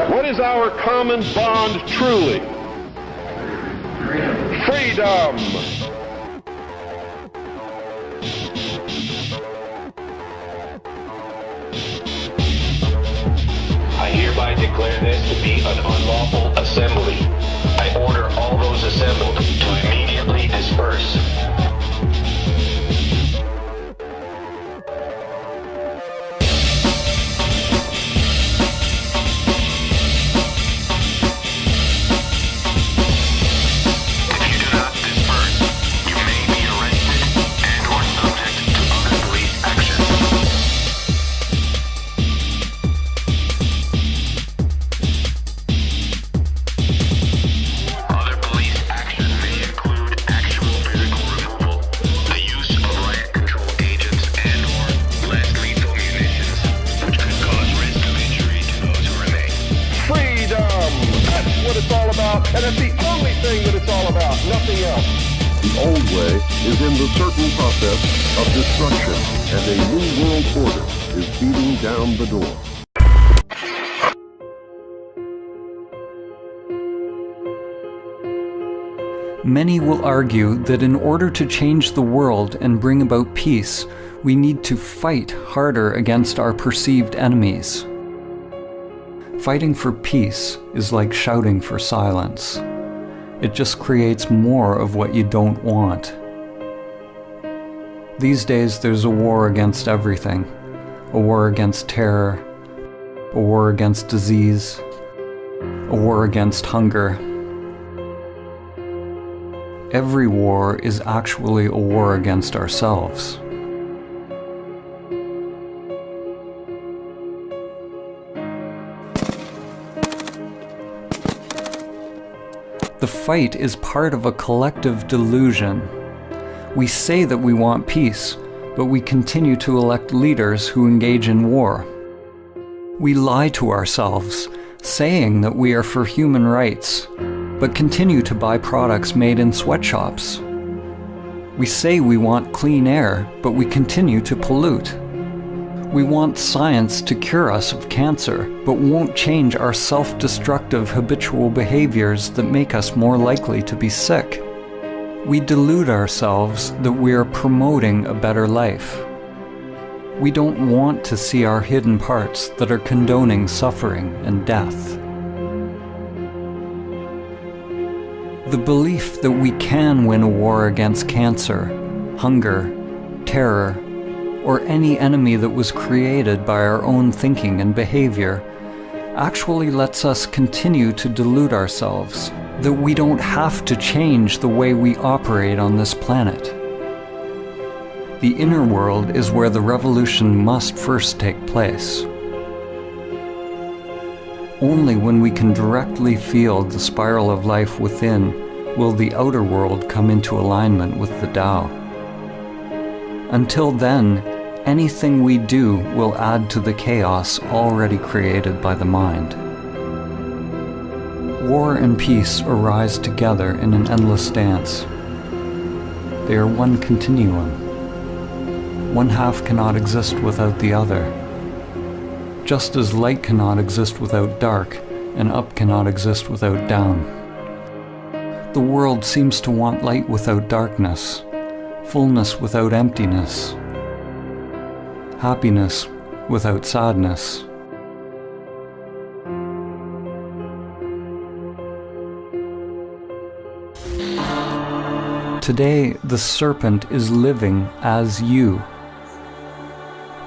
What is our common bond truly? Freedom. I hereby declare this to be an unlawful assembly. I order all those assembled to immediately disperse. And it's the only thing that it's all about, nothing else. The old way is in the certain process of destruction, and a new world order is beating down the door. Many will argue that in order to change the world and bring about peace, we need to fight harder against our perceived enemies. Fighting for peace is like shouting for silence. It just creates more of what you don't want. These days there's a war against everything. A war against terror, a war against disease, a war against hunger. Every war is actually a war against ourselves. The fight is part of a collective delusion. We say that we want peace, but we continue to elect leaders who engage in war. We lie to ourselves, saying that we are for human rights, but continue to buy products made in sweatshops. We say we want clean air, but we continue to pollute. We want science to cure us of cancer, but won't change our self-destructive habitual behaviors that make us more likely to be sick. We delude ourselves that we are promoting a better life. We don't want to see our hidden parts that are condoning suffering and death. The belief that we can win a war against cancer, hunger, terror, or any enemy that was created by our own thinking and behavior actually lets us continue to delude ourselves that we don't have to change the way we operate on this planet. The inner world is where the revolution must first take place. Only when we can directly feel the spiral of life within will the outer world come into alignment with the Tao. Until then, anything we do will add to the chaos already created by the mind. War and peace arise together in an endless dance. They are one continuum. One half cannot exist without the other. Just as light cannot exist without dark, and up cannot exist without down. The world seems to want light without darkness, fullness without emptiness, happiness without sadness. Today, the serpent is living as you.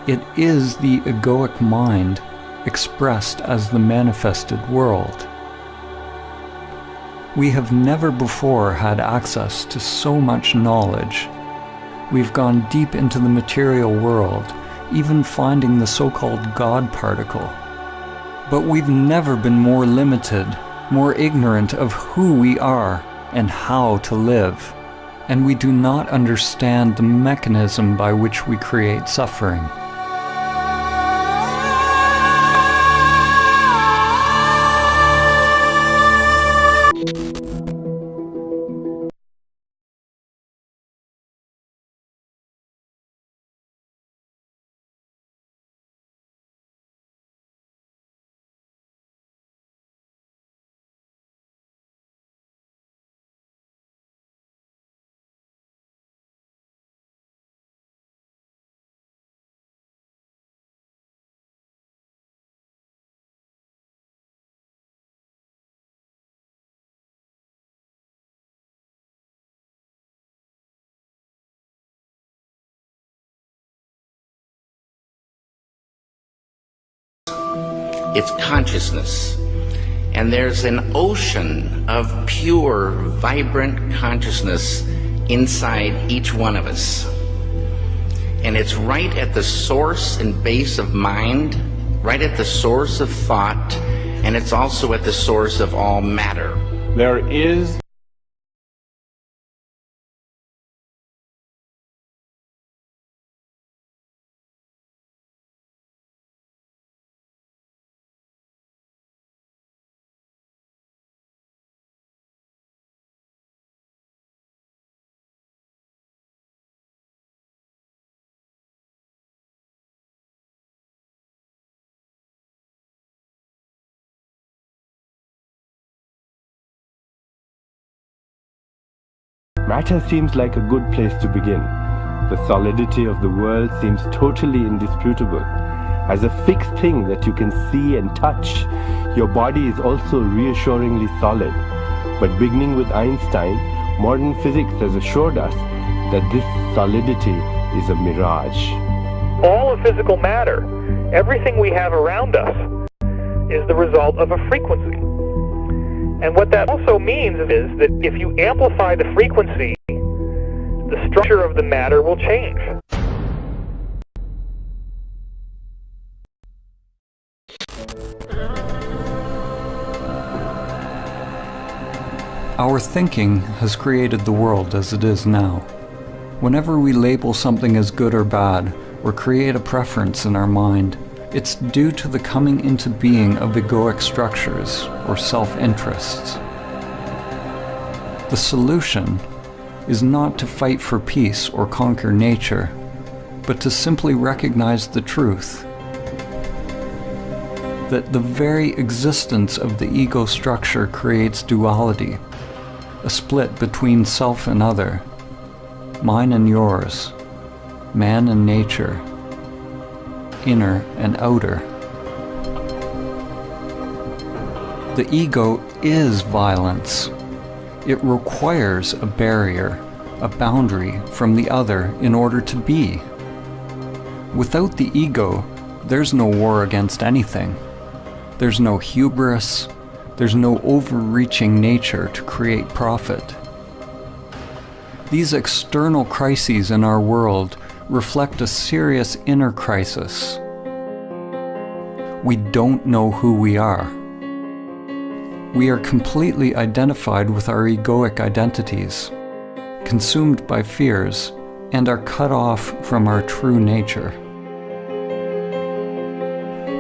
It is the egoic mind expressed as the manifested world. We have never before had access to so much knowledge. We've gone deep into the material world, even finding the so-called God particle. But we've never been more limited, more ignorant of who we are and how to live. And we do not understand the mechanism by which we create suffering. it's consciousness. And there's an ocean of pure, vibrant consciousness inside each one of us. And it's right at the source and base of mind, right at the source of thought, and it's also at the source of all matter. There is Matter seems like a good place to begin. The solidity of the world seems totally indisputable. As a fixed thing that you can see and touch, your body is also reassuringly solid. But beginning with Einstein, modern physics has assured us that this solidity is a mirage. All of physical matter, everything we have around us, is the result of a frequency. And what that also means is that if you amplify the frequency, the structure of the matter will change. Our thinking has created the world as it is now. Whenever we label something as good or bad, or create a preference in our mind, it's due to the coming into being of egoic structures, or self-interests. The solution is not to fight for peace or conquer nature, but to simply recognize the truth that the very existence of the ego structure creates duality, a split between self and other, mine and yours, man and nature, inner and outer. The ego is violence. It requires a barrier, a boundary from the other in order to be. Without the ego, there's no war against anything. There's no hubris. There's no overreaching nature to create profit. These external crises in our world reflect a serious inner crisis. We don't know who we are. We are completely identified with our egoic identities, consumed by fears, and are cut off from our true nature.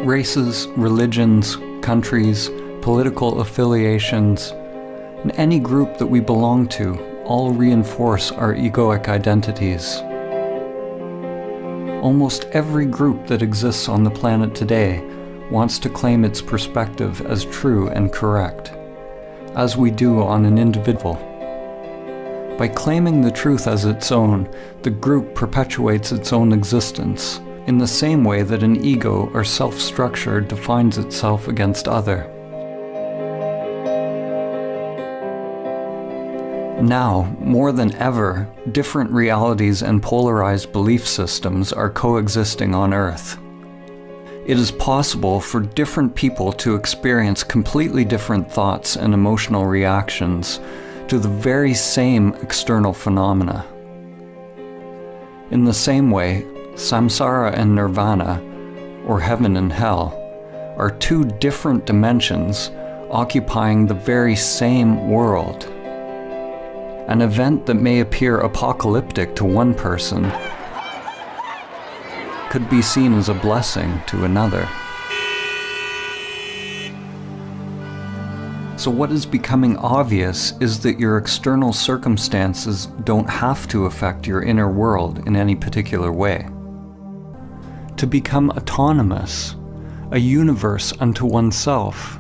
Races, religions, countries, political affiliations, and any group that we belong to all reinforce our egoic identities. Almost every group that exists on the planet today wants to claim its perspective as true and correct, as we do on an individual. By claiming the truth as its own, the group perpetuates its own existence, in the same way that an ego or self-structure defines itself against other. Now, more than ever, different realities and polarized belief systems are coexisting on Earth. It is possible for different people to experience completely different thoughts and emotional reactions to the very same external phenomena. In the same way, samsara and nirvana, or heaven and hell, are two different dimensions occupying the very same world. An event that may appear apocalyptic to one person could be seen as a blessing to another. So what is becoming obvious is that your external circumstances don't have to affect your inner world in any particular way. To become autonomous, a universe unto oneself.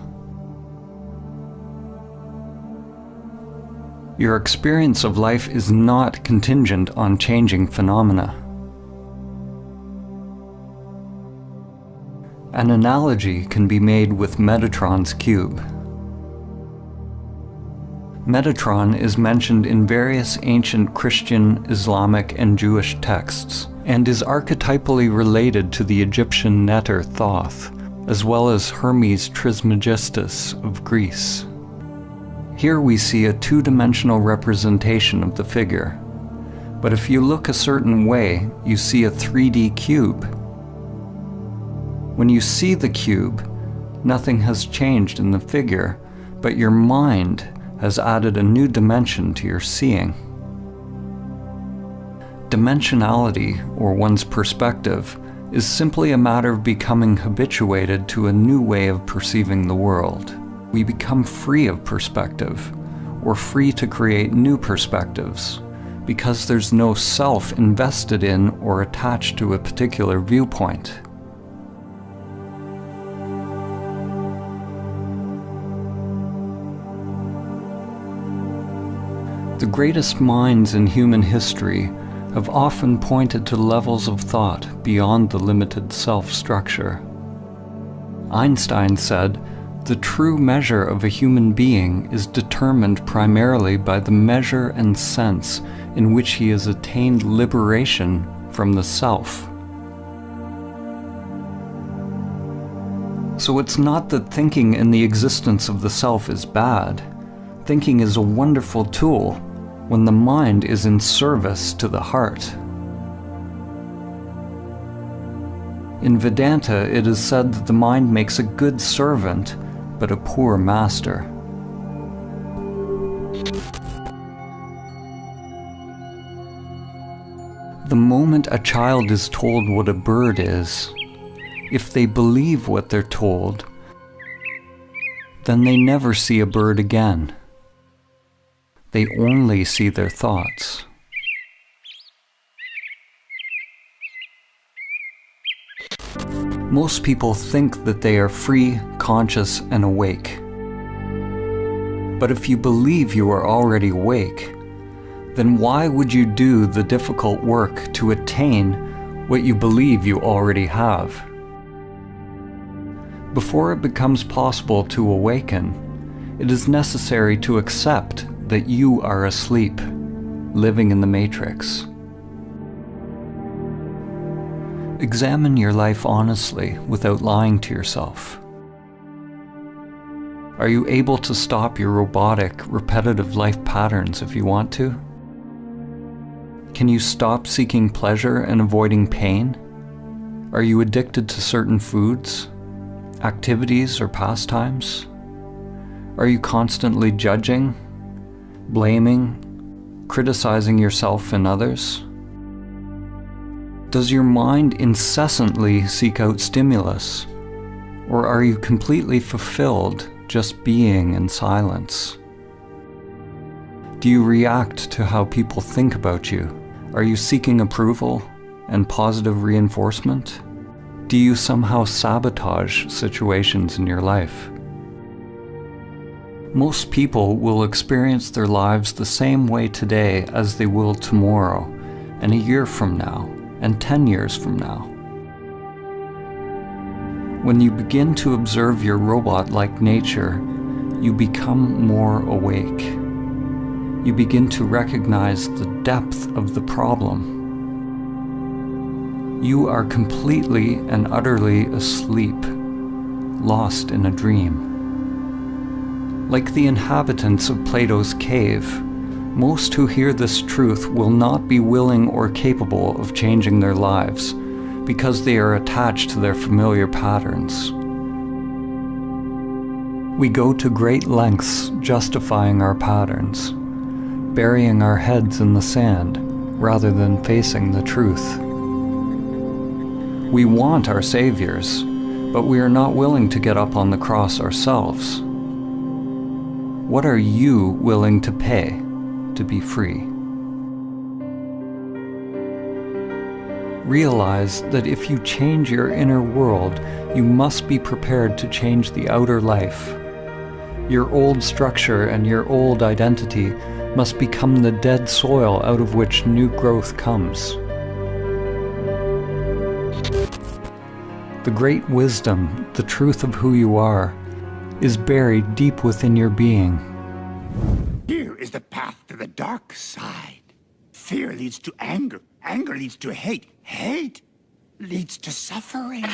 Your experience of life is not contingent on changing phenomena. An analogy can be made with Metatron's cube. Metatron is mentioned in various ancient Christian, Islamic, and Jewish texts, and is archetypally related to the Egyptian Neter Thoth, as well as Hermes Trismegistus of Greece. Here we see a two-dimensional representation of the figure, but if you look a certain way, you see a 3D cube. When you see the cube, nothing has changed in the figure, but your mind has added a new dimension to your seeing. Dimensionality, or one's perspective, is simply a matter of becoming habituated to a new way of perceiving the world. We become free of perspective, or free to create new perspectives, because there's no self invested in or attached to a particular viewpoint. The greatest minds in human history have often pointed to levels of thought beyond the limited self-structure. Einstein said, "The true measure of a human being is determined primarily by the measure and sense in which he has attained liberation from the self." So it's not that thinking in the existence of the self is bad. Thinking is a wonderful tool when the mind is in service to the heart. In Vedanta, it is said that the mind makes a good servant, but a poor master. The moment a child is told what a bird is, if they believe what they're told, then they never see a bird again. They only see their thoughts. Most people think that they are free, conscious, and awake. But if you believe you are already awake, then why would you do the difficult work to attain what you believe you already have? Before it becomes possible to awaken, it is necessary to accept that you are asleep, living in the matrix. Examine your life honestly without lying to yourself. Are you able to stop your robotic, repetitive life patterns if you want to? Can you stop seeking pleasure and avoiding pain? Are you addicted to certain foods, activities, or pastimes? Are you constantly judging, blaming, criticizing yourself and others? Does your mind incessantly seek out stimulus, or are you completely fulfilled just being in silence? Do you react to how people think about you? Are you seeking approval and positive reinforcement? Do you somehow sabotage situations in your life? Most people will experience their lives the same way today as they will tomorrow, and a year from now, and 10 years from now. When you begin to observe your robot-like nature, you become more awake. You begin to recognize the depth of the problem. You are completely and utterly asleep, lost in a dream. Like the inhabitants of Plato's cave, most who hear this truth will not be willing or capable of changing their lives because they are attached to their familiar patterns. We go to great lengths justifying our patterns, burying our heads in the sand rather than facing the truth. We want our saviors, but we are not willing to get up on the cross ourselves. What are you willing to pay to be free? Realize that if you change your inner world, you must be prepared to change the outer life. Your old structure and your old identity must become the dead soil out of which new growth comes. The great wisdom, the truth of who you are, is buried deep within your being. Here is the path to the dark side. Fear leads to anger. Anger leads to hate. Hate leads to suffering.